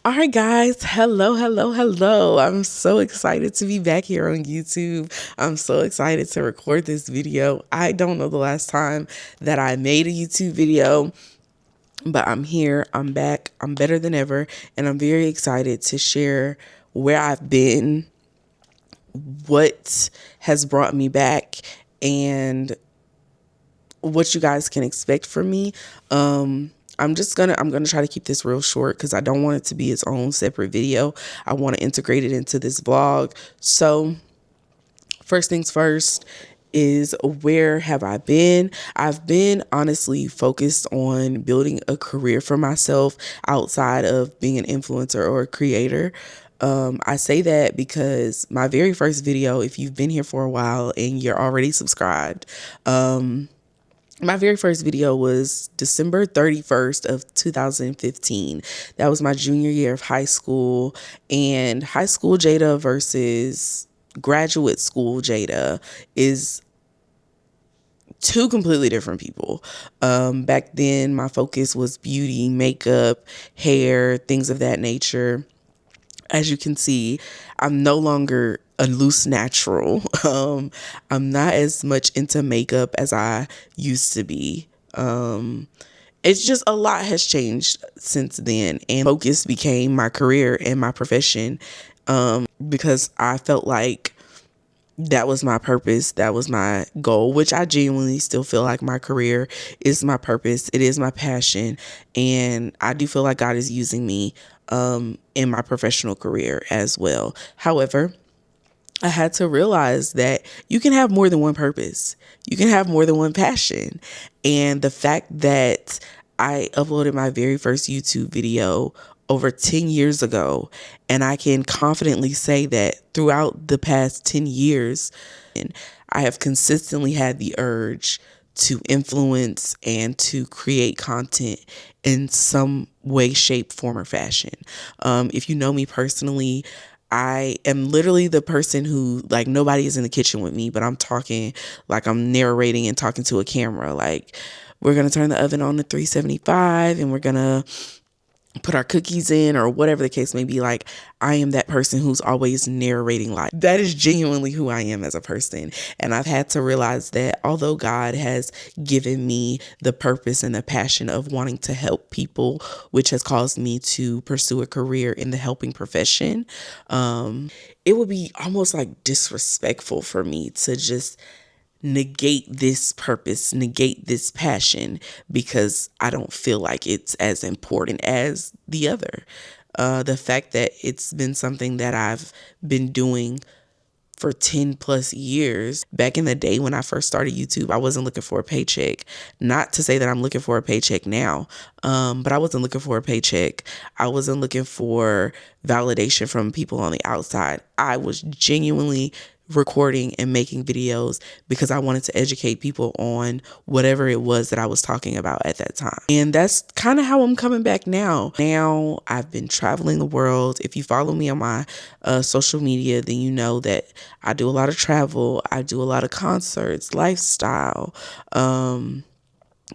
All right, guys. Hello, hello, hello. I'm so excited to be back here on YouTube. I'm so excited to record this video. I don't know the last time that I made a YouTube video, but I'm here. I'm back. I'm better than ever. And I'm very excited to share where I've been, what has brought me back, and what you guys can expect from me. I'm gonna try to keep this real short because I don't want it to be its own separate video. I want to integrate it into this vlog. So first things first is, where have I been? I've been honestly focused on building a career for myself outside of being an influencer or a creator. I say that because my very first video, if you've been here for a while and you're already subscribed, my very first video was December 31st of 2015. That was my junior year of high school, and high school Jada versus graduate school Jada is two completely different people. Back then, my focus was beauty, makeup, hair, things of that nature. As you can see, I'm no longer a loose natural. I'm not as much into makeup as I used to be. It's just a lot has changed since then, and focus became my career and my profession, because I felt like that was my purpose. That was my goal, which I genuinely still feel like my career is my purpose. It is my passion. And I do feel like God is using me in my professional career as well. However, I had to realize that you can have more than one purpose. You can have more than one passion. And the fact that I uploaded my very first YouTube video over 10 years ago, and I can confidently say that throughout the past 10 years, and I have consistently had the urge to influence and to create content in some way, shape, form, or fashion. If you know me personally, I am literally the person who, like, nobody is in the kitchen with me, but I'm talking like I'm narrating and talking to a camera. Like, we're going to turn the oven on to 375 and we're going to put our cookies in, or whatever the case may be. Like, I am that person who's always narrating life. That is genuinely who I am as a person. And I've had to realize that although God has given me the purpose and the passion of wanting to help people, which has caused me to pursue a career in the helping profession, it would be almost like disrespectful for me to just negate this purpose, negate this passion, because I don't feel like it's as important as the other. The fact that it's been something that I've been doing for 10 plus years. Back in the day when I first started YouTube, I wasn't looking for a paycheck. Not to say that I'm looking for a paycheck now, but I wasn't looking for a paycheck. I wasn't looking for validation from people on the outside. I was genuinely recording and making videos because I wanted to educate people on whatever it was that I was talking about at that time. And that's kind of how I'm coming back now. Now I've been traveling the world. If you follow me on my social media, then you know that I do a lot of travel. I do a lot of concerts, lifestyle,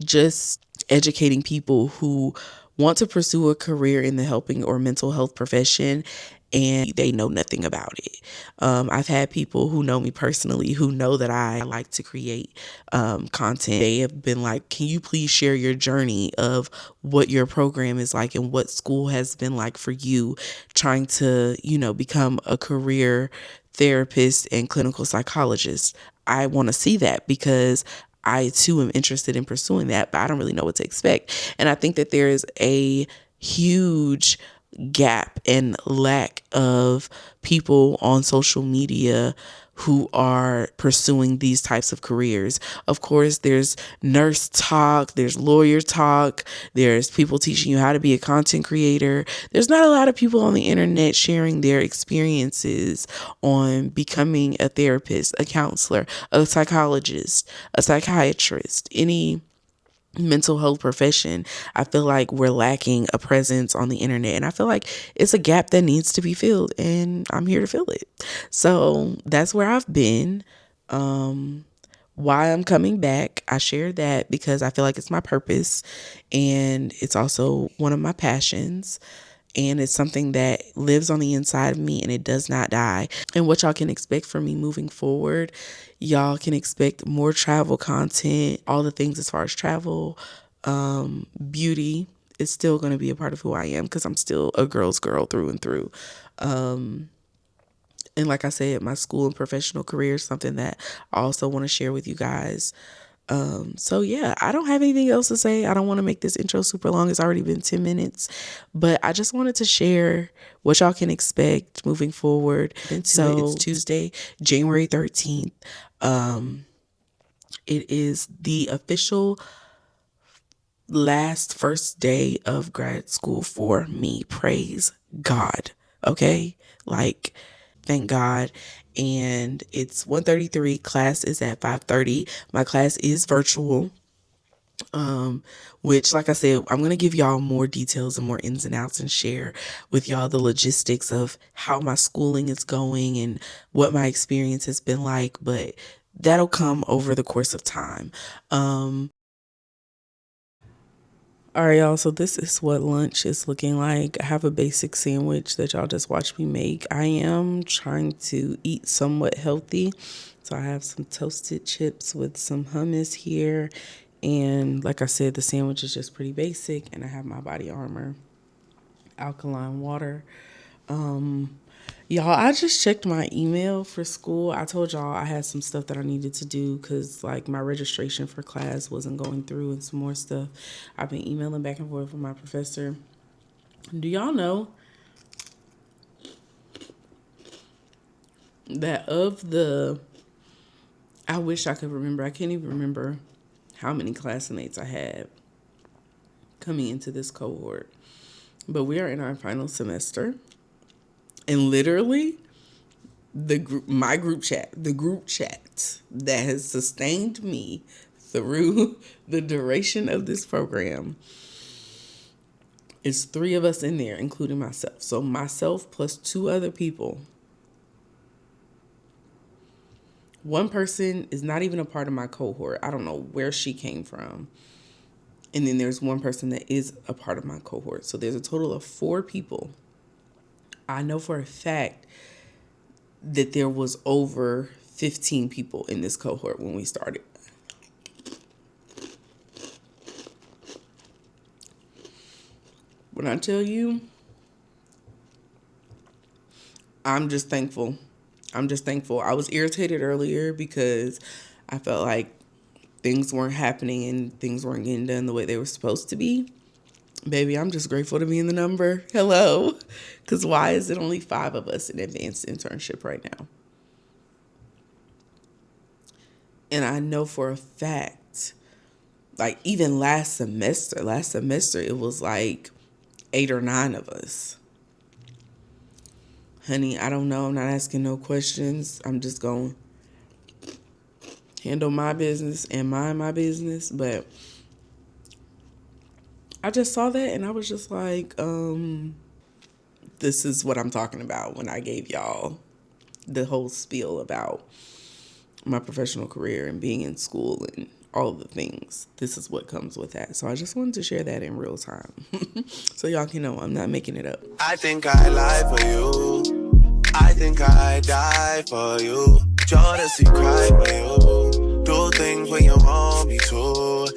just educating people who want to pursue a career in the helping or mental health profession, and they know nothing about it. I've had people who know me personally who know that I like to create content. They have been like, can you please share your journey of what your program is like and what school has been like for you trying to, become a career therapist and clinical psychologist. I want to see that because I too am interested in pursuing that, but I don't really know what to expect. And I think that there is a huge gap and lack of people on social media who are pursuing these types of careers. Of course, there's nurse talk, there's lawyer talk, there's people teaching you how to be a content creator. There's not a lot of people on the internet sharing their experiences on becoming a therapist, a counselor, a psychologist, a psychiatrist, any mental health profession. I feel like we're lacking a presence on the internet, and I feel like it's a gap that needs to be filled, and I'm here to fill it. So that's where I've been. Why I'm coming back, I share that because I feel like it's my purpose, and it's also one of my passions. and it's something that lives on the inside of me and it does not die. And what y'all can expect from me moving forward, y'all can expect more travel content, all the things as far as travel, beauty is still going to be a part of who I am because I'm still a girl's girl through and through. And like I said, my school and professional career is something that I also want to share with you guys. So yeah, I don't have anything else to say. I don't want to make this intro super long. It's already been 10 minutes, but I just wanted to share what y'all can expect moving forward. So it's Tuesday, January 13th. It is the official first day of grad school for me. Praise God. Okay. Like, thank God. And it's 1:33. Class is at 5:30. My class is virtual. Which, like I said, I'm going to give y'all more details and more ins and outs and share with y'all the logistics of how my schooling is going and what my experience has been like, but that'll come over the course of time. All right, y'all. So this is what lunch is looking like. I have a basic sandwich that y'all just watched me make. I am trying to eat somewhat healthy. So I have some toasted chips with some hummus here. And like I said, the sandwich is just pretty basic. And I have my Body Armor alkaline water. Y'all, I just checked my email for school. I told y'all I had some stuff that I needed to do because, like, my registration for class wasn't going through and some more stuff. I've been emailing back and forth with my professor. Do y'all know that I wish I could remember. I can't even remember how many classmates I had coming into this cohort. But we are in our final semester. And literally, the group chat that has sustained me through the duration of this program is 3 of us in there, including myself. So myself plus 2 other people. One person is not even a part of my cohort. I don't know where she came from. And then there's one person that is a part of my cohort. So there's a total of 4 people. I know for a fact that there was over 15 people in this cohort when we started. When I tell you, I'm just thankful. I was irritated earlier because I felt like things weren't happening and things weren't getting done the way they were supposed to be. Baby, I'm just grateful to be in the number. Hello. Because why is it only 5 of us in advanced internship right now? And I know for a fact, like even last semester, it was like 8 or 9 of us. Honey, I don't know. I'm not asking no questions. I'm just going to handle my business and mind my business. But I just saw that and I was just like, this is what I'm talking about when I gave y'all the whole spiel about my professional career and being in school and all the things. This is what comes with that. So I just wanted to share that in real time. So y'all can know I'm not making it up. I think I lie for you. I think I die for you. Jodeci cry for you. Do things when you want me to. All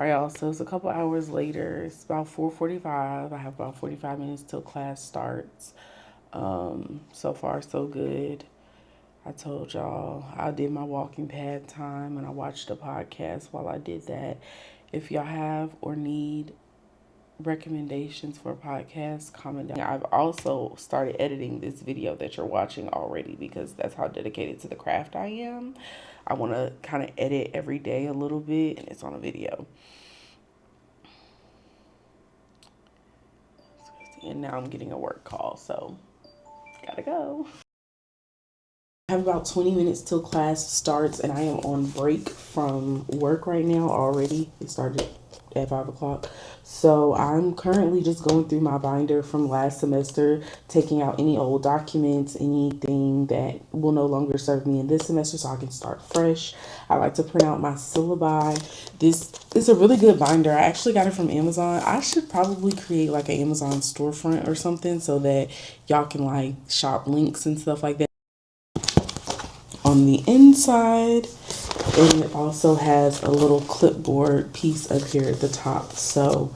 right, y'all. So it's a couple hours later. It's about 4:45. I have about 45 minutes till class starts. So far, so good. I told y'all I did my walking pad time and I watched a podcast while I did that. If y'all have or need recommendations for podcasts, comment down. I've also started editing this video that you're watching already because that's how dedicated to the craft I am. I want to kind of edit every day a little bit and it's on a video. And now I'm getting a work call, so gotta go. I have about 20 minutes till class starts and I am on break from work right now already. It started at 5 o'clock. So I'm currently just going through my binder from last semester, taking out any old documents, anything that will no longer serve me in this semester so I can start fresh. I like to print out my syllabi. This is a really good binder. I actually got it from Amazon. I should probably create like an Amazon storefront or something so that y'all can like shop links and stuff like that. On the inside, and it also has a little clipboard piece up here at the top. So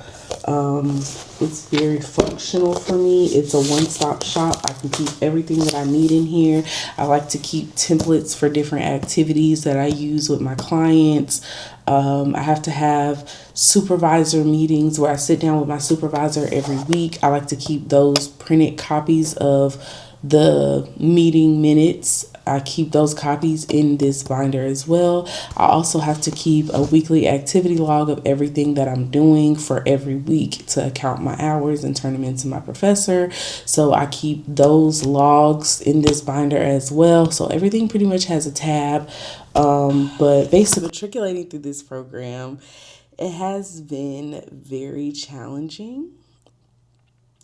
it's very functional for me. It's a one-stop shop. I can keep everything that I need in here. I like to keep templates for different activities that I use with my clients. I have to have supervisor meetings where I sit down with my supervisor every week. I like to keep those printed copies of the meeting minutes. I keep those copies in this binder as well. I also have to keep a weekly activity log of everything that I'm doing for every week to count my hours and turn them into my professor. So I keep those logs in this binder as well. So everything pretty much has a tab. But basically matriculating through this program, it has been very challenging.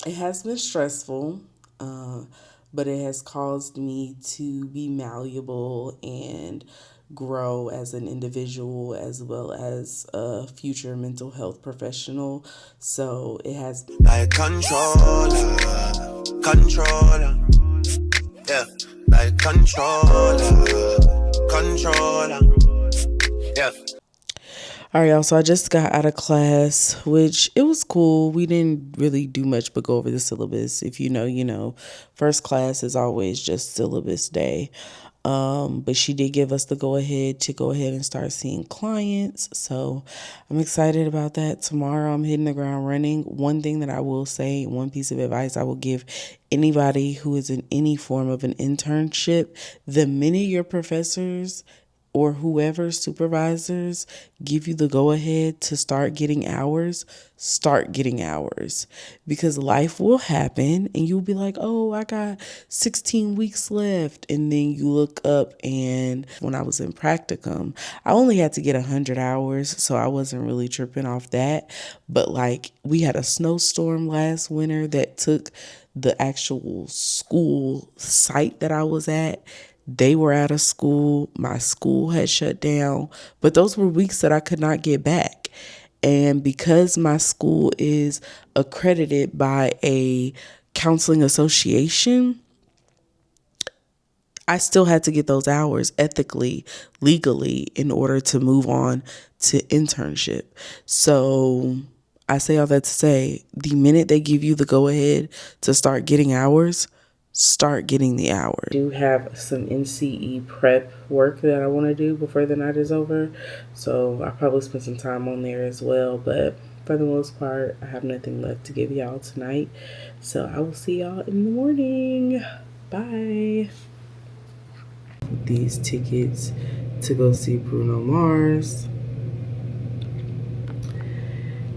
It has been stressful, uh, but it has caused me to be malleable and grow as an individual as well as a future mental health professional. So it has like controller, controller, yeah, like controller, yeah. All right, y'all. So I just got out of class, which it was cool. We didn't really do much but go over the syllabus. If you know, you know. First class is always just syllabus day. But she did give us the go ahead and start seeing clients. So I'm excited about that. Tomorrow I'm hitting the ground running. One thing that I will say, one piece of advice I will give anybody who is in any form of an internship, the minute your professors or whoever supervisors give you the go ahead to start getting hours because life will happen and you'll be like, oh, I got 16 weeks left. And then you look up, and when I was in practicum, I only had to get 100 hours. So I wasn't really tripping off that. But like, we had a snowstorm last winter that took the actual school site that I was at. They were out of school. My school had shut down. But those were weeks that I could not get back. And because my school is accredited by a counseling association, I still had to get those hours ethically, legally, in order to move on to internship. So I say all that to say, the minute they give you the go ahead to start getting hours, start getting the hours. I do have some NCE prep work that I want to do before the night is over. So I'll probably spend some time on there as well. But for the most part, I have nothing left to give y'all tonight. So I will see y'all in the morning. Bye. These tickets to go see Bruno Mars.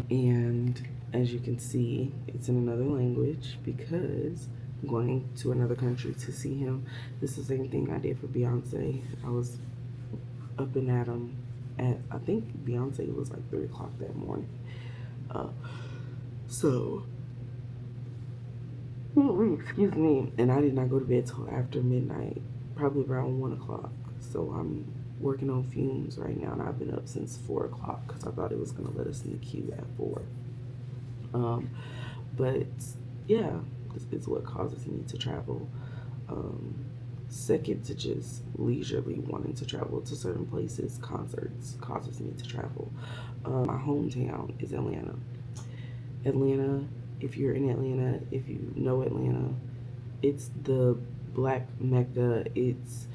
And as you can see, it's in another language because I'm going to another country to see him. This is the same thing I did for Beyonce. I was up and at him at, I think Beyonce was like 3 o'clock that morning. So, excuse me. And I did not go to bed till after midnight, probably around 1 o'clock. So I'm working on fumes right now, and I've been up since 4 o'clock because I thought it was going to let us in the queue at 4. But yeah, this is what causes me to travel. Second to just leisurely wanting to travel to certain places, concerts causes me to travel. My hometown is Atlanta. Atlanta, if you're in Atlanta, if you know Atlanta, it's the black Mecca. It's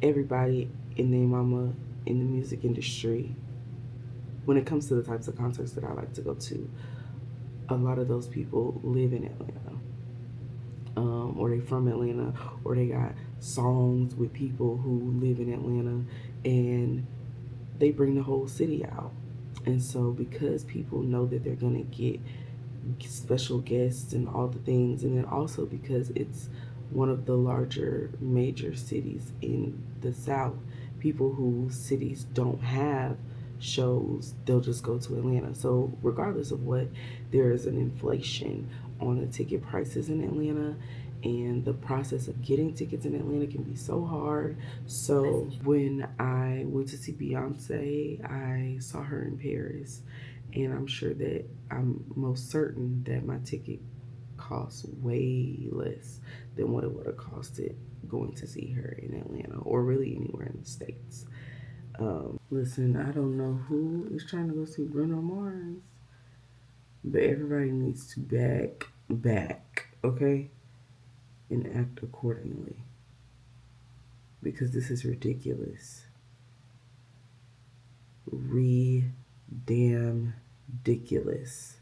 everybody in their mama in the music industry. When it comes to the types of concerts that I like to go to, a lot of those people live in Atlanta. Or they from Atlanta, or they got songs with people who live in Atlanta, and they bring the whole city out. And so because people know that they're gonna get special guests and all the things, and then also because it's one of the larger major cities in the South, people whose cities don't have shows, they'll just go to Atlanta. So regardless of what, there is an inflation on the ticket prices in Atlanta, and the process of getting tickets in Atlanta can be so hard. So when I went to see Beyonce, I saw her in Paris, and I'm most certain that my ticket costs way less than what it would have costed going to see her in Atlanta or really anywhere in the States. Listen, I don't know who is trying to go see Bruno Mars, but everybody needs to back, okay, and act accordingly because this is ridiculous. Damn ridiculous.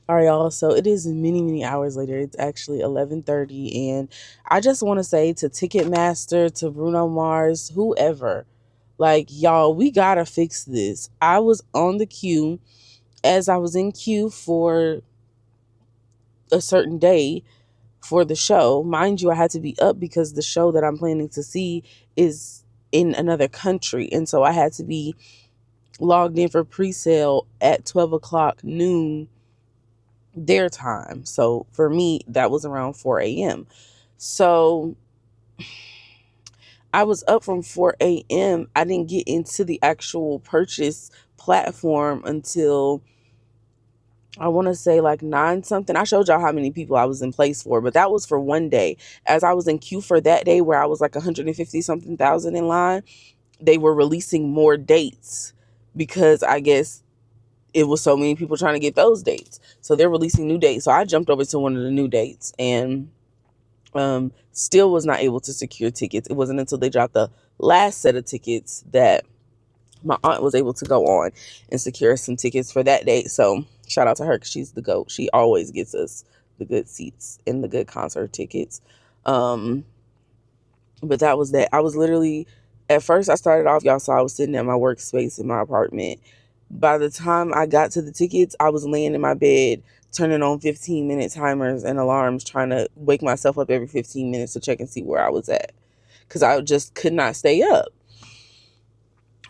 All right, y'all. So it is many hours later. It's actually 11:30, and I just want to say to Ticketmaster, to Bruno Mars, whoever, like y'all, we gotta fix this. I was on the queue as I was in queue for a certain day for the show. Mind you, I had to be up because the show that I'm planning to see is in another country, and so I had to be logged in for pre-sale at 12 o'clock noon their time. So for me, that was around 4 a.m. So I was up from 4 a.m. I didn't get into the actual purchase platform until I want to say like 9 something. I showed y'all how many people I was in place for, but that was for one day. As I was in queue for that day where I was like 150 something thousand in line, they were releasing more dates because I guess it was so many people trying to get those dates. So they're releasing new dates. So I jumped over to one of the new dates and still was not able to secure tickets. It wasn't until they dropped the last set of tickets that my aunt was able to go on and secure some tickets for that date. So shout out to her because she's the GOAT. She always gets us the good seats and the good concert tickets. But that was that. I was literally, at first I started off, y'all saw I was sitting at my workspace in my apartment. By the time I got to the tickets, I was laying in my bed, turning on 15-minute timers and alarms, trying to wake myself up every 15 minutes to check and see where I was at. Because I just could not stay up.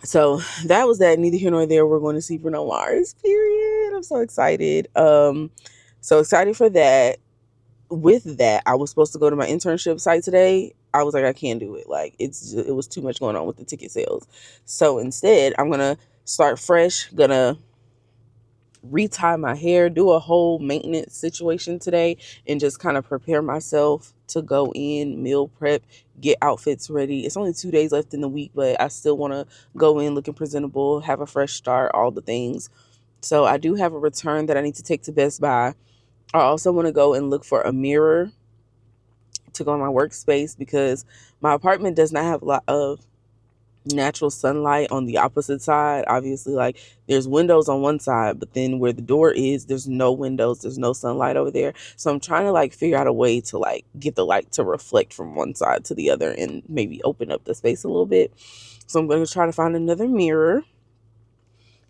So that was that. Neither here nor there. We're going to see Bruno Mars, period. I'm so excited. So excited for that. With that, I was supposed to go to my internship site today. I was like, I can't do it. Like it was too much going on with the ticket sales. So instead, I'm gonna start fresh. Gonna retie my hair, do a whole maintenance situation today, and just kind of prepare myself to go in, meal prep, get outfits ready. It's only 2 days left in the week, but I still want to go in looking presentable, have a fresh start, all the things. So I do have a return that I need to take to Best Buy. I also want to go and look for a mirror to go in my workspace because my apartment does not have a lot of natural sunlight on the opposite side. Obviously, like there's windows on one side, but then where the door is, there's no windows, there's no sunlight over there. So I'm trying to like figure out a way to like get the light to reflect from one side to the other and maybe open up the space a little bit. So I'm going to try to find another mirror,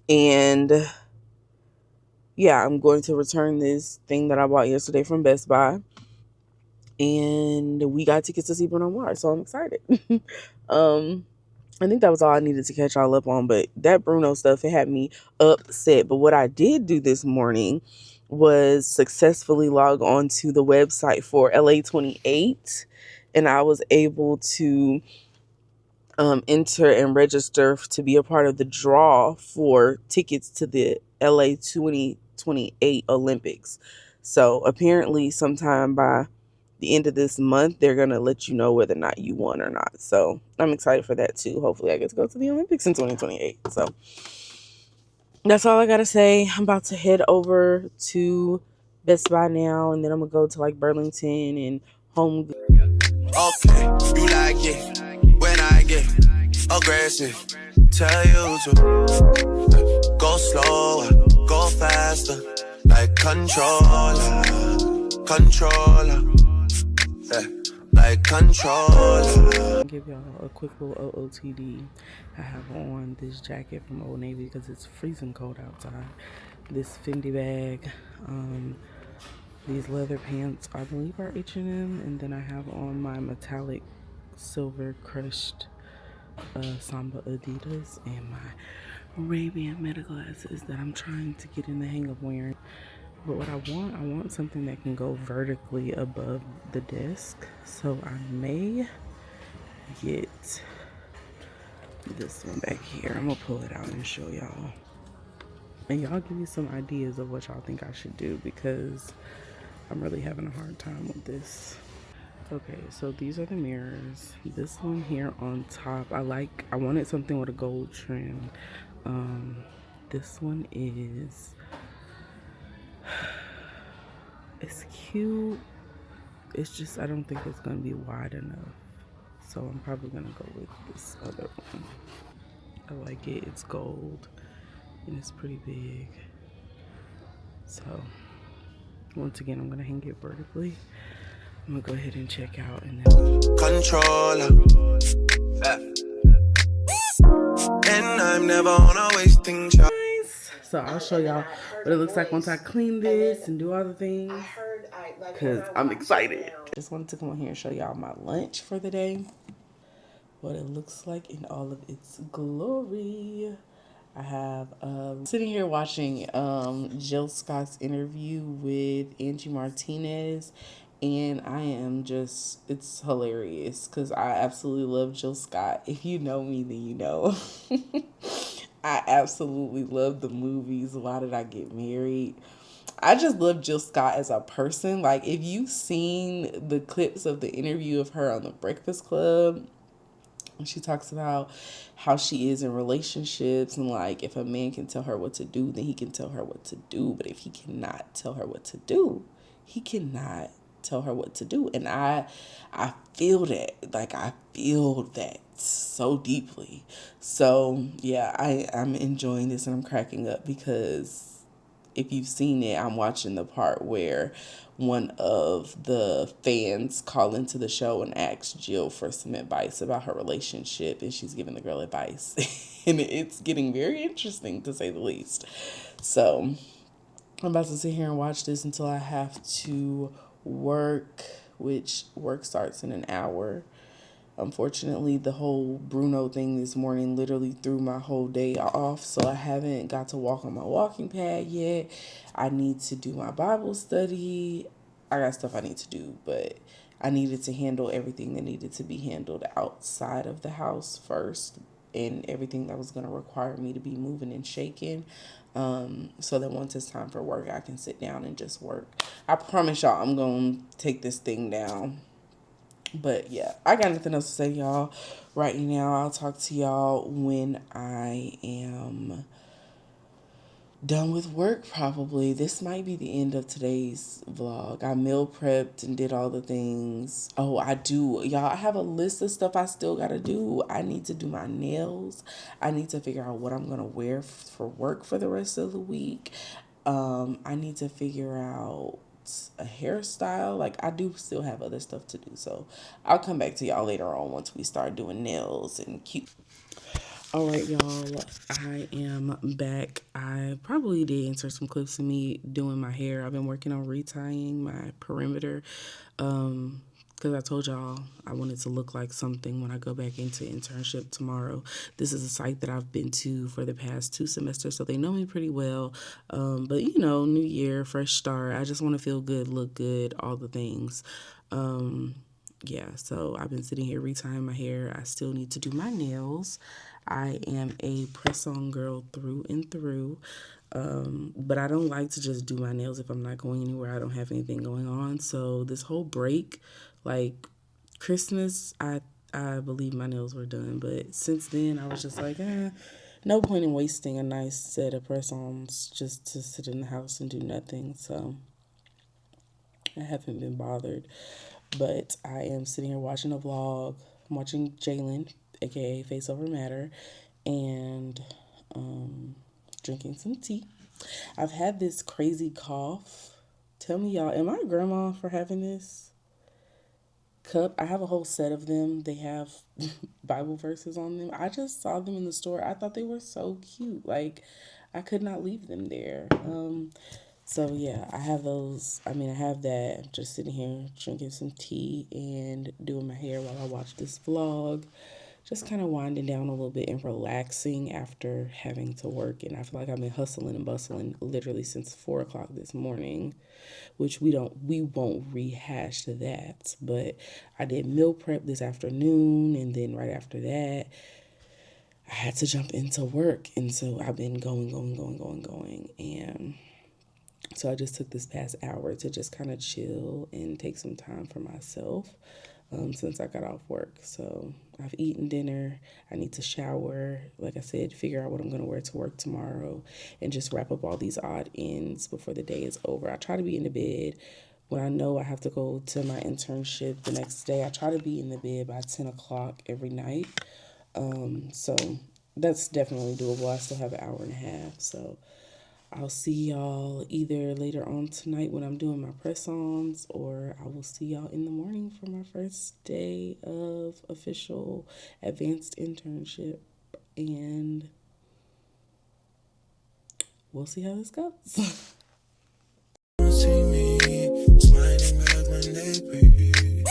and yeah, I'm going to return this thing that I bought yesterday from Best Buy, and we got tickets to see Bruno Mars, so I'm excited. I think that was all I needed to catch y'all up on, but that Bruno stuff, it had me upset. But what I did do this morning was successfully log on to the website for LA 28, and I was able to enter and register to be a part of the draw for tickets to the LA 2028 Olympics. So apparently sometime by the end of this month, they're going to let you know whether or not you won or not. So I'm excited for that too. Hopefully I get to go to the Olympics in 2028. So that's all I got to say. I'm about to head over to Best Buy now, and then I'm going to go to like Burlington and Home. Okay, you like it when I get aggressive. Tell you to go slower, go faster, like controller, yeah, like controller. Give y'all a quick little OOTD. I have on this jacket from Old Navy because it's freezing cold outside. This Fendi bag, these leather pants, I believe are H&M, and then I have on my metallic silver crushed Samba Adidas and my Ray-Ban Meta glasses that I'm trying to get in the hang of wearing. But what I want something that can go vertically above the desk. So I may get this one back here. I'm gonna pull it out and show y'all. And y'all give me some ideas of what y'all think I should do because I'm really having a hard time with this. Okay, so these are the mirrors. This one here on top, I wanted something with a gold trim. This one is, it's cute. It's just, I don't think it's gonna be wide enough. So I'm probably gonna go with this other one. I like it, it's gold and it's pretty big. So once again, I'm gonna hang it vertically. I'm gonna go ahead and check out and then Controller. And I'm never on a wasting shot. nice. So I'll show y'all what it looks like once I clean this and do all the things. Cause I'm excited. Just wanted to come on here and show y'all my lunch for the day. What it looks like in all of its glory. I have sitting here watching Jill Scott's interview with Angie Martinez, and I am just, it's hilarious because I absolutely love Jill Scott. If you know me, then you know. I absolutely love the movies. Why Did I Get Married? I just love Jill Scott as a person. Like, if you've seen the clips of the interview of her on The Breakfast Club, she talks about how she is in relationships and like if a man can tell her what to do, then he can tell her what to do. But if he cannot tell her what to do, he cannot tell her what to do. And I feel that. Like I feel that so deeply. So yeah, I'm enjoying this and I'm cracking up because if you've seen it, I'm watching the part where one of the fans call into the show and ask Jill for some advice about her relationship, and she's giving the girl advice. And it's getting very interesting, to say the least. So I'm about to sit here and watch this until I have to work, which work starts in an hour. Unfortunately, the whole Bruno thing this morning literally threw my whole day off, so I haven't got to walk on my walking pad yet. I need to do my Bible study. I got stuff I need to do, but I needed to handle everything that needed to be handled outside of the house first and everything that was going to require me to be moving and shaking. So that once it's time for work, I can sit down and just work. I promise y'all I'm going to take this thing down. But yeah, I got nothing else to say, y'all. Right now, I'll talk to y'all when I am done with work, probably. This might be the end of today's vlog. I meal prepped and did all the things. Oh, I do. Y'all, I have a list of stuff I still got to do. I need to do my nails. I need to figure out what I'm going to wear for work for the rest of the week. I need to figure out a hairstyle. Like I do still have other stuff to do, so I'll come back to y'all later on once we start doing nails and cute. All right, y'all, I am back. I probably did insert some clips of me doing my hair. I've been working on retying my perimeter because I told y'all I wanted to look like something when I go back into internship tomorrow. This is a site that I've been to for the past 2 semesters, so they know me pretty well. But, you know, new year, fresh start. I just want to feel good, look good, all the things. Yeah, so I've been sitting here retying my hair. I still need to do my nails. I am a press-on girl through and through. But I don't like to just do my nails if I'm not going anywhere. I don't have anything going on. So this whole break, like Christmas, I believe my nails were done. But since then, I was just like, no point in wasting a nice set of press-ons just to sit in the house and do nothing. So I haven't been bothered. But I am sitting here watching a vlog. I'm watching Jalen, aka Face Over Matter, and drinking some tea. I've had this crazy cough. Tell me, y'all, am I grandma for having this cup? I have a whole set of them. They have Bible verses on them. I just saw them in the store. I thought they were so cute. Like, I could not leave them there. So yeah, I have those. I mean, I have that. I'm just sitting here drinking some tea and doing my hair while I watch this vlog. just kind of winding down a little bit and relaxing after having to work. And I feel like I've been hustling and bustling literally since 4 o'clock this morning, which we won't rehash that. But I did meal prep this afternoon, and then right after that, I had to jump into work. And so I've been going. And so I just took this past hour to just kind of chill and take some time for myself since I got off work. So I've eaten dinner. I need to shower. Like I said, figure out what I'm going to wear to work tomorrow and just wrap up all these odd ends before the day is over. I try to be in the bed when I know I have to go to my internship the next day. I try to be in the bed by 10 o'clock every night. So that's definitely doable. I still have an hour and a half. So I'll see y'all either later on tonight when I'm doing my press-ons, or I will see y'all in the morning for my first day of official advanced internship. And we'll see how this goes. See me smiling back when they breathe.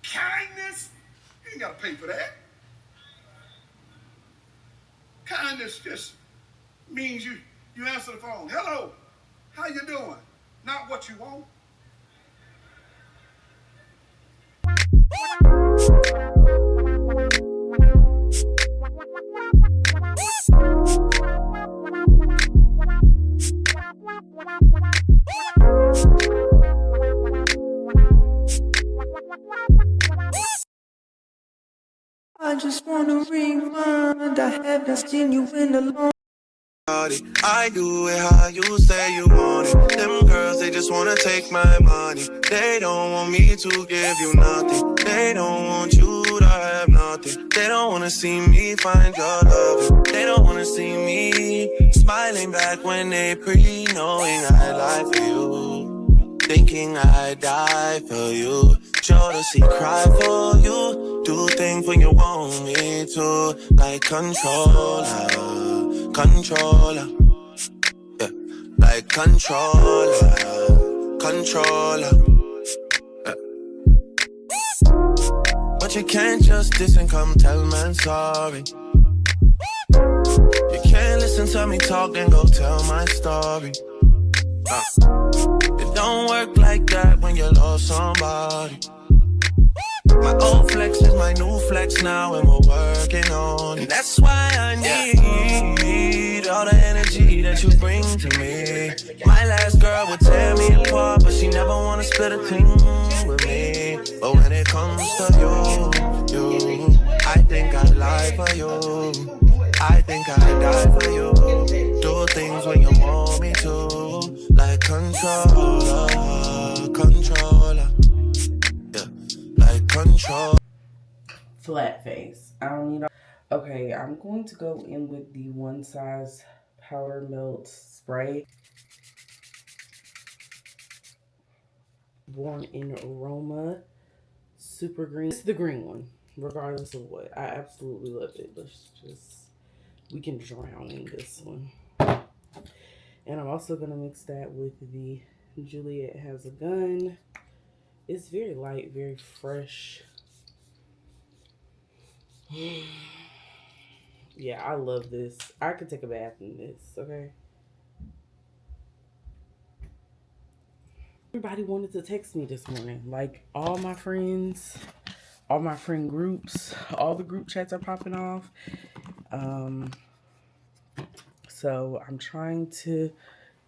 Kindness? You ain't gotta pay for that. Kindness just means you answer the phone. Hello, how you doing? Not what you want. I just wanna remind I haven't seen you in a long. I do it how you say you want it. Them girls, they just wanna take my money. They don't want me to give you nothing. They don't want you to have nothing. They don't wanna see me find your love. They don't wanna see me smiling back when they knowing I lie for you. Thinking I die for you. Sure to see cry for you. Do things when you want me to. Like controller. Yeah, like controller. Yeah. But you can't just diss and come tell man sorry. You can't listen to me talk then go tell my story. It don't work like that when you lost somebody. My old flex is my new flex now, and we're working on it. And that's why I need all the energy that you bring to me. My last girl would tear me apart, but she never wanna split a thing with me. But when it comes to you, I think I'd lie for you. I think I'd die for you. Do things when you want me to, like controller. Control. Flat face. I don't need. Okay, I'm going to go in with the One Size Powder Melt Spray. Born in Aroma, super green. It's the green one, regardless of what. I absolutely love it. We can drown in this one. And I'm also gonna mix that with the Juliet Has a Gun. It's very light, very fresh. Yeah, I love this. I could take a bath in this, okay? Everybody wanted to text me this morning. Like, all my friends, all my friend groups, all the group chats are popping off. So I'm trying to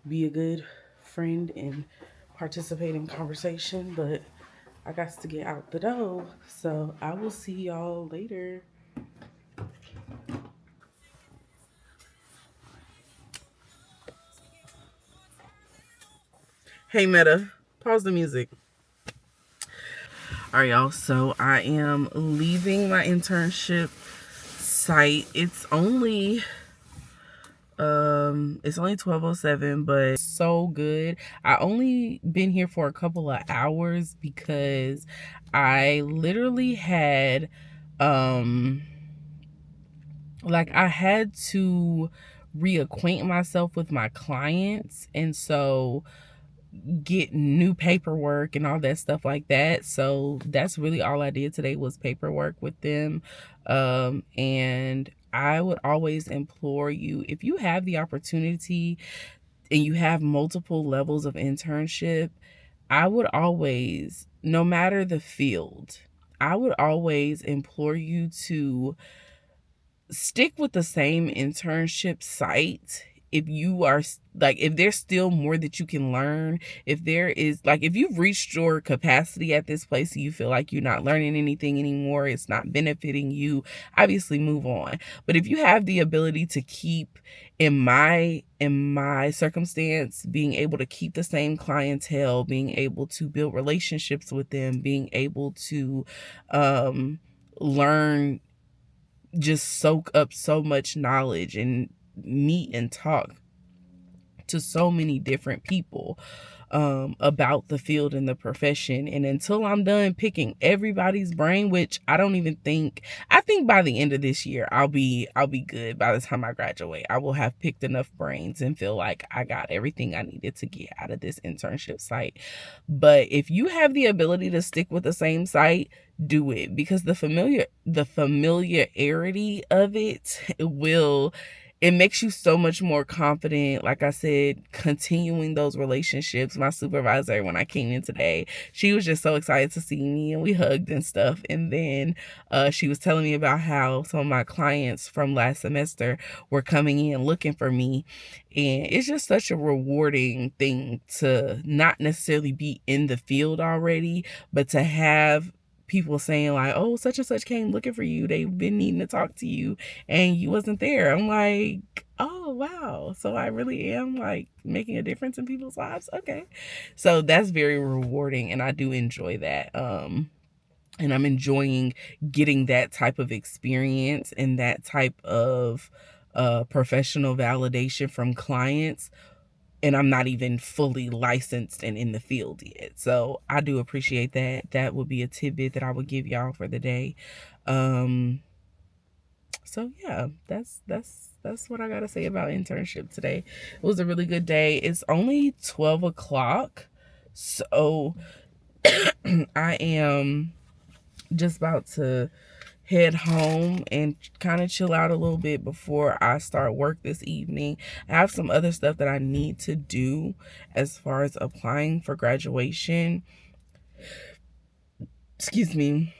be a good friend and participate in conversation, but I got to get out the door. So I will see y'all later. Hey Meta, pause the music. All right, y'all. So I am leaving my internship site. It's only 12:07, but so good. I only been here for a couple of hours because I literally had I had to reacquaint myself with my clients, and so get new paperwork and all that stuff like that. So that's really all I did today was paperwork with them. And I would always implore you, if you have the opportunity and you have multiple levels of internship, I would always, no matter the field, I would always implore you to stick with the same internship site. If you are like, if there's still more that you can learn, if there is like, if you've reached your capacity at this place and you feel like you're not learning anything anymore, it's not benefiting you, obviously move on. But if you have the ability to keep, in my circumstance, being able to keep the same clientele, being able to build relationships with them, being able to learn, just soak up so much knowledge and meet and talk to so many different people about the field and the profession. And until I'm done picking everybody's brain, which I think by the end of this year I'll be good. By the time I graduate, I will have picked enough brains and feel like I got everything I needed to get out of this internship site. But if you have the ability to stick with the same site, do it, because the familiarity of it makes you so much more confident. Like I said, continuing those relationships. My supervisor, when I came in today, she was just so excited to see me and we hugged and stuff. And then she was telling me about how some of my clients from last semester were coming in looking for me. And it's just such a rewarding thing to not necessarily be in the field already, but to have people saying like, oh, such and such came looking for you. They've been needing to talk to you and you wasn't there. I'm like, oh, wow. So I really am like making a difference in people's lives. Okay. So that's very rewarding and I do enjoy that. And I'm enjoying getting that type of experience and that type of professional validation from clients, and I'm not even fully licensed and in the field yet. So I do appreciate that. That would be a tidbit that I would give y'all for the day. So yeah, that's what I gotta say about internship today. It was a really good day. It's only 12 o'clock, so I am just about to head home and kind of chill out a little bit before I start work this evening. I have some other stuff that I need to do as far as applying for graduation. Excuse me.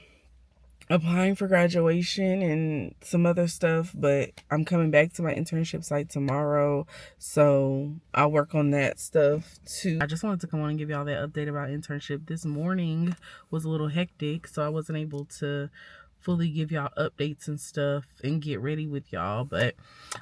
Applying for graduation and some other stuff, but I'm coming back to my internship site tomorrow, so I'll work on that stuff too. I just wanted to come on and give y'all that update about internship. This morning was a little hectic, so I wasn't able to fully give y'all updates and stuff and get ready with y'all, but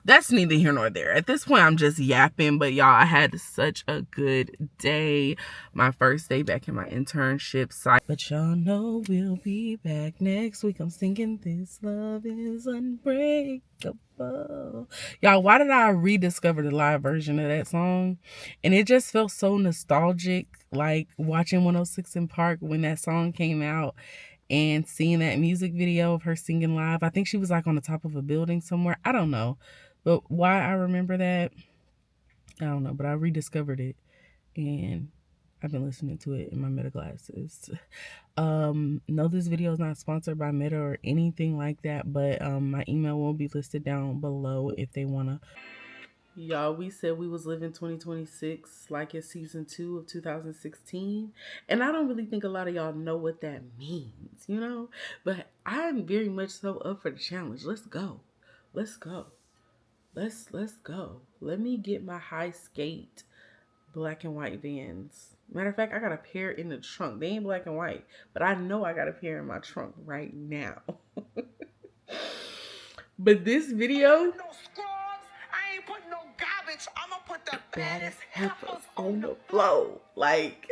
that's neither here nor there. At this point I'm just yapping, but y'all, I had such a good day. My first day back in my internship site, but y'all know we'll be back next week. I'm singing This Love Is Unbreakable. Y'all, why did I rediscover the live version of that song? And it just felt so nostalgic, like watching 106 in Park when that song came out and seeing that music video of her singing live. I think she was like on the top of a building somewhere. I don't know. But why I remember that, I don't know. But I rediscovered it and I've been listening to it in my Meta glasses. No, this video is not sponsored by Meta or anything like that, but my email will be listed down below if they want to. Y'all, we said we was living 2026 like it's season 2 of 2016. And I don't really think a lot of y'all know what that means, you know? But I'm very much so up for the challenge. Let's go. Let's go. Let's go. Let me get my high skate black and white Vans. Matter of fact, I got a pair in the trunk. They ain't black and white, but I know I got a pair in my trunk right now. But this video, I ain't putting no garbage. I'm gonna put the baddest heifers on the floor. Like,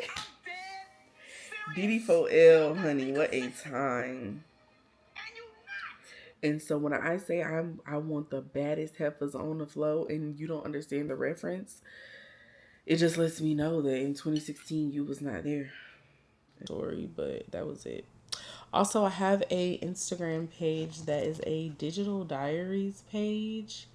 DD4L, honey, what a time. And so when I say I want the baddest heifers on the floor and you don't understand the reference, it just lets me know that in 2016 you was not there. Sorry, but that was it. Also, I have a Instagram page that is a digital diaries page.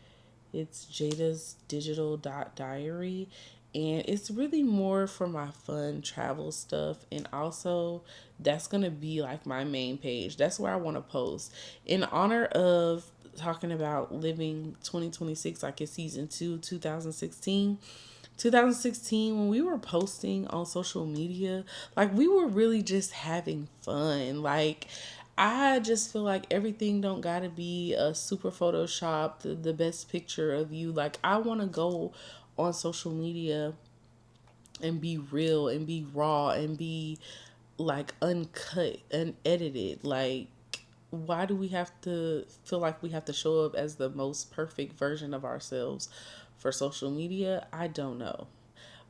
It's Jada's digital diary, And it's really more for my fun travel stuff. And also, that's going to be like my main page. That's where I want to post. In honor of talking about living 2026, like it's season 2, 2016. 2016, when we were posting on social media, like we were really just having fun. Like, I just feel like everything don't gotta be a super Photoshop, the best picture of you. Like, I want to go on social media and be real and be raw and be like uncut and edited. Like, why do we have to feel like we have to show up as the most perfect version of ourselves for social media? I don't know.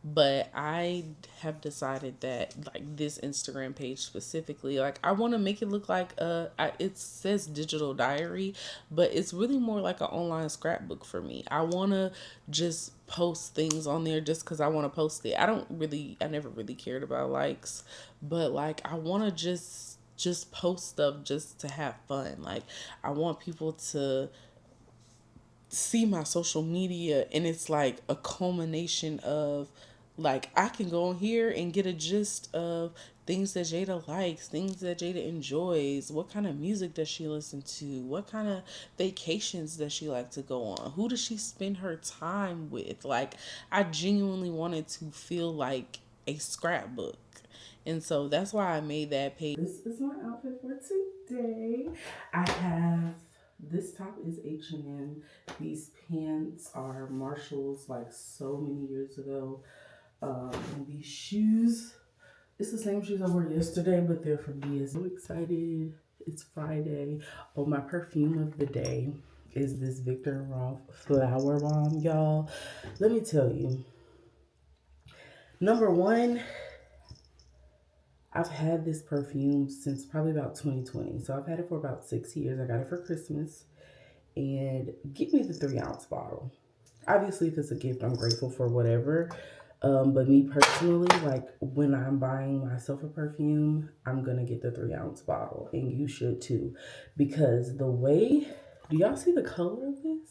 But I have decided that like this Instagram page specifically, like I want to make it look like it says digital diary, but it's really more like an online scrapbook for me. I want to just post things on there just because I want to post it. I never really cared about likes, but like I want to just post stuff just to have fun. Like I want people to see my social media and it's like a culmination of like I can go on here and get a gist of things that Jada likes, things that Jada enjoys, what kind of music does she listen to, what kind of vacations does she like to go on, who does she spend her time with. Like I genuinely wanted to feel like a scrapbook. And so that's why I made that page. This is my outfit for today. I have this top is H&M. These pants are Marshalls like so many years ago. And these shoes, it's the same shoes I wore yesterday, but they're from DSI. So excited. It's Friday. Oh, my perfume of the day is this Victor Rolf Flower Bomb, y'all. Let me tell you. Number one, I've had this perfume since probably about 2020. So I've had it for about 6 years. I got it for Christmas. And get me the 3 ounce bottle. Obviously, if it's a gift, I'm grateful for whatever. But me personally, like when I'm buying myself a perfume, I'm gonna get the 3 ounce bottle, and you should too, because the way, do y'all see the color of this?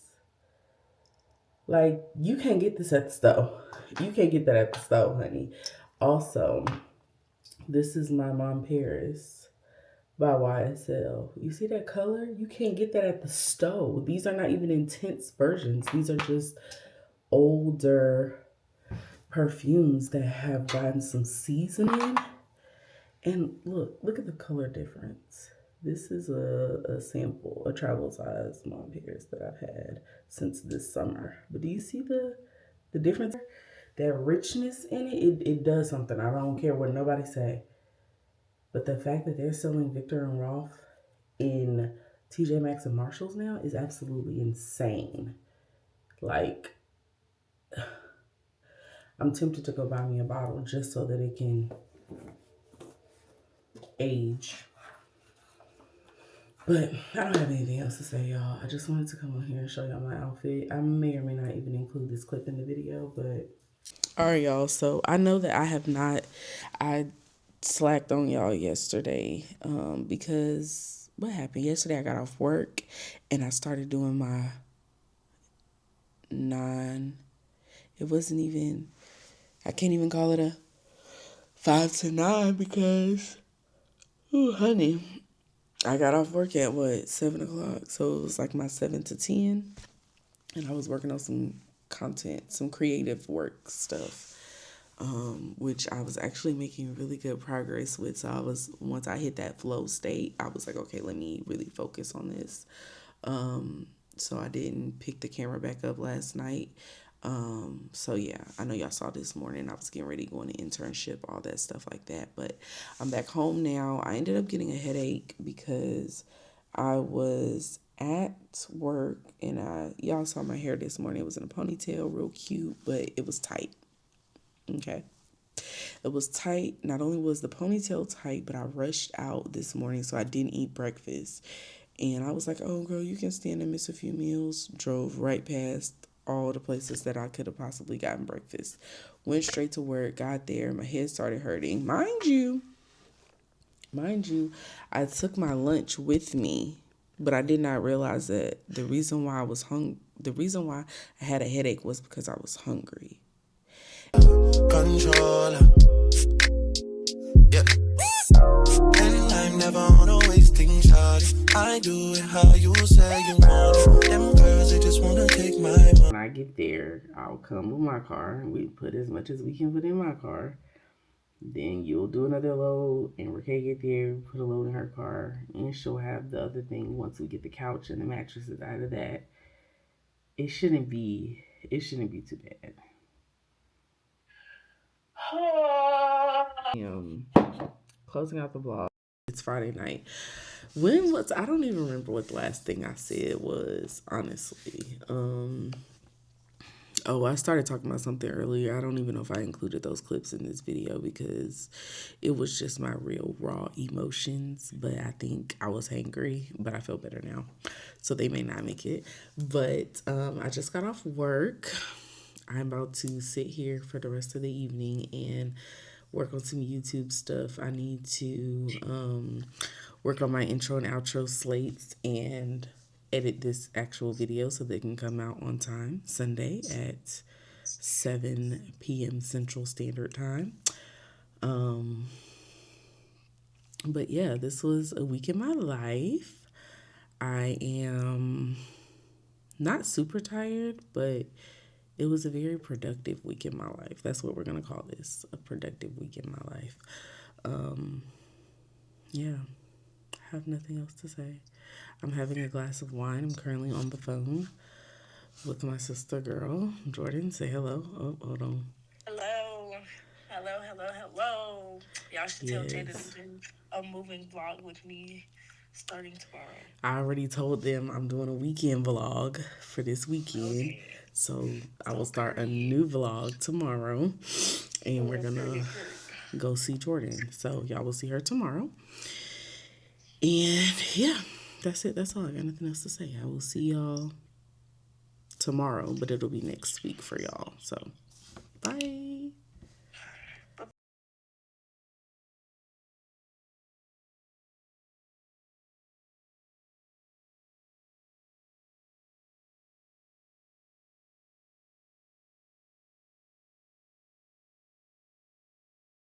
Like you can't get this at the store. You can't get that at the store, honey. Also, this is my Mom Paris by YSL. You see that color? You can't get that at the store. These are not even intense versions. These are just older perfumes that have gotten some seasoning. And look at the color difference. This is a sample, a travel size Mom Paris that I've had since this summer. But do you see the difference? That richness in it does something. I don't care what nobody say. But the fact that they're selling Victor and Rolf in TJ Maxx and Marshalls now is absolutely insane. Like, I'm tempted to go buy me a bottle just so that it can age. But I don't have anything else to say, y'all. I just wanted to come on here and show y'all my outfit. I may or may not even include this clip in the video, but all right, y'all. So I know that I slacked on y'all yesterday because what happened? Yesterday I got off work and I started doing my it wasn't even, I can't even call it a 5 to 9 because, ooh, honey, I got off work at what, 7 o'clock? So it was like my 7 to 10. And I was working on some content, some creative work stuff, which I was actually making really good progress with. So once I hit that flow state, I was like, okay, let me really focus on this. So I didn't pick the camera back up last night. So yeah, I know y'all saw this morning. I was getting ready to go on an internship, all that stuff like that. But I'm back home now. I ended up getting a headache because I was at work and y'all saw my hair this morning. It was in a ponytail, real cute, but it was tight. Okay. It was tight. Not only was the ponytail tight, but I rushed out this morning, so I didn't eat breakfast. And I was like, oh, girl, you can stand and miss a few meals. Drove right past all the places that I could have possibly gotten breakfast. Went straight to work, got there. My head started hurting. Mind you, I took my lunch with me, but I did not realize that the reason why I had a headache was because I was hungry. Controller. Yeah. And I'm never on a wasting shawty. I do it how you say you want it. Them girls, they just wanna take my money. When I get there, I'll come with my car and we put as much as we can put in my car. Then you'll do another load and Raquel get there, put a load in her car, and she'll have the other thing once we get the couch and the mattresses out of that. It shouldn't be too bad. Closing out the vlog. It's Friday night. I don't even remember what the last thing I said was, honestly. I started talking about something earlier. I don't even know if I included those clips in this video because it was just my real raw emotions. But I think I was hangry, but I feel better now. So they may not make it. But I just got off work. I'm about to sit here for the rest of the evening and work on some YouTube stuff. I need to work on my intro and outro slates and edit this actual video so they can come out on time Sunday at 7 p.m. Central Standard Time. But yeah, this was a week in my life. I am not super tired, but it was a very productive week in my life. That's what we're going to call this, a productive week in my life. Yeah, I have nothing else to say. I'm having a glass of wine. I'm currently on the phone with my sister girl. Jordan, say hello. Oh, hold on. Hello. Y'all should tell Jada to do a moving vlog with me starting tomorrow. I already told them I'm doing a weekend vlog for this weekend. Okay. So I will start a new vlog tomorrow. And we're going to go see Jordan. So y'all will see her tomorrow. And yeah, that's it. That's all. I got nothing else to say. I will see y'all tomorrow, but it'll be next week for y'all. So bye.